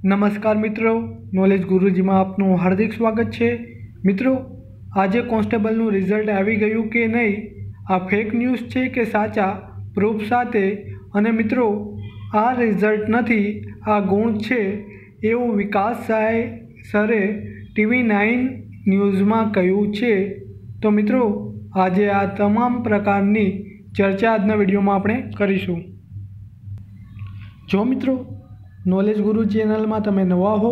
नमस्कार मित्रों, नॉलेज गुरुजी में आपनु हार्दिक स्वागत है। मित्रों, आज कॉन्स्टेबलનું रिजल्ट આવી ગયું કે નહીં, આ ફેક ન્યૂઝ છે કે સાચા પ્રૂફ સાથે? અને મિત્રો, આ રિઝલ્ટ નથી, આ ગુણ છે એવું વિકાસ સરે TV9 ન્યૂઝમાં કહ્યું છે। તો મિત્રો, આજે આ તમામ પ્રકારની ચર્ચા આજના વિડીયોમાં આપણે કરીશું। જો મિત્રો नॉलेज गुरु चेनल में तमे नवा हो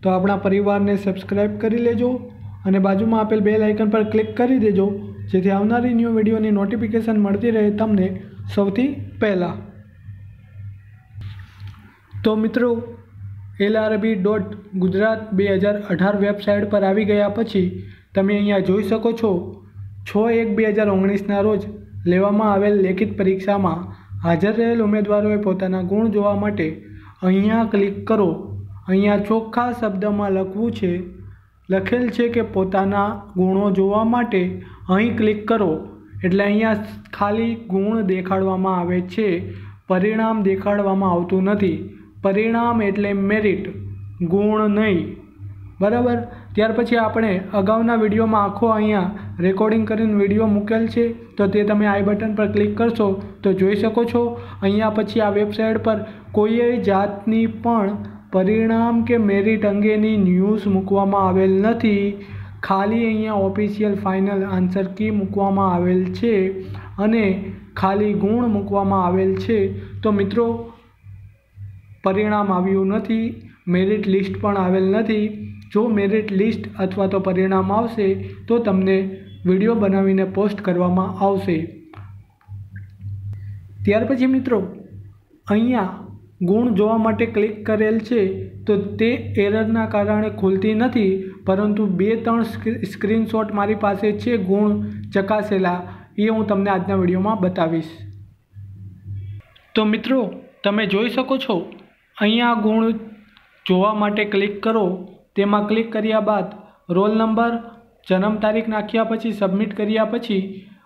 तो अपना परिवार ने सब्सक्राइब कर लेजो और बाजू में आपेल बेल आइकन पर क्लिक कर देजो, जेथी आवनारी न्यू वीडियो की नोटिफिकेशन मळती रहे तमने सौथी पहला। तो मित्रों, LRB.Gujarat 2018 वेबसाइट पर आवी गया पछी तमे अहींया जोई शको छो 6/1/2019 ना रोज लेवामां आवेल लेखित परीक्षा में हाजर रहेल उम्मीदवारोए पोताना गुण जोवा माटे अहींया क्लिक करो। अहींया चोख्खा शब्द में लखवू छे, लखेल छे के पोताना गुणों जोवा माटे अहीं क्लिक करो। एटले अहींया खाली गुण देखाडवामां आवे छे, परिणाम देखाडवामां आवतुं नथी। परिणाम एटले मेरिट, गुण नहीं, बराबर। त्यार पछी आपणे अगाउना विडियो में आखो अहींया रेकॉर्डिंग करीने विडियो मूकेल छे, तो ते तमे आई बटन पर क्लिक करशो तो जोई शको छो। अहींया पछी आ वेबसाइट पर कोई जातनी पण परिणाम के मेरिट अंगेनी न्यूज़ मूकवामां आवेल नथी। खाली अहींया ऑफिशियल फाइनल आंसर की मूकवामां आवेल छे अने खाली गुण मूकवामां आवेल छे। तो मित्रों, परिणाम आव्युं नथी, मेरिट लिस्ट पण आवेल नथी। जो मेरिट लिस्ट अथवा तो परिणाम आवशे तो तमने विडियो बनावीने पोस्ट करवामां आवशे। त्यार पछी मित्रों, अहींया गुण जोवा माटे क्लिक करेल छे तो ते एररना कारणे खुलती नथी, परंतु 2-3 स्क्रीनशॉट मारी पासे छे गुण चकासेला, ए हूँ तमने आजना विडियो में बतावीश। तो मित्रों, तमे जोई शको छो अहींया गुण जोवा माटे क्लिक करो। तेमां क्लिक कर्या बाद रोल नंबर, जन्म तारीख नाख्या पछी सबमिट कर्या पछी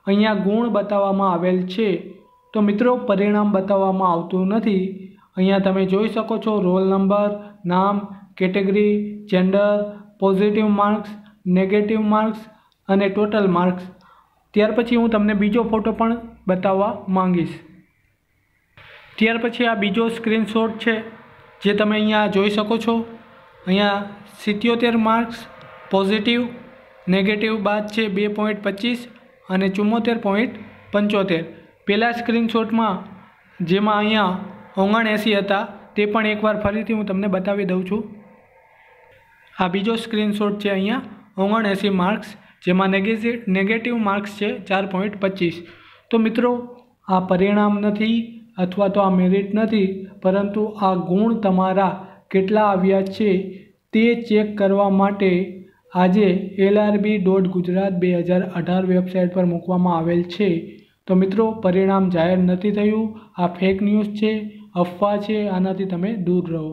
अहींया गुण बताववामां आवेल छे। तो मित्रों, परिणाम बताववामां आवतुं नथी। अहींया तमे जोई शको छो रोल नंबर, नाम, category, gender, positive marks, negative marks अने टोटल मार्क्स। त्यार पछी हूँ तमने बीजो फोटो पण बताववा मांगीश। त्यार पछी आ बीजो स्क्रीनशॉट छे जे तमे अहींया जोई शको छो। अहींया 77 मार्क्स पॉजिटिव, नेगेटिव बाद छे 2.25 अने 74.75। पहला स्क्रीनशॉट में जेमां अहींया 79 हता ते पण एकवार फरीथी हूँ तमने बतावी दऊं छूं। आ बीजो स्क्रीनशॉट छे, अहींया 79 मार्क्स जेमां नेगेटिव मार्क्स छे 4.25। तो मित्रों, आ परिणाम नथी अथवा तो आ मेरिट नथी, परंतु आ गुण तमारा केटला आव्या छे ते चेक करवा माटे आजे LRB.Gujarat 2018 वेबसाइट पर मूकवामां आवेल छे। तो मित्रों, परिणाम जाहिर नथी थयुं। आ फेक न्यूज़ छे, अफवा छे, आनाथी तमे दूर रहो।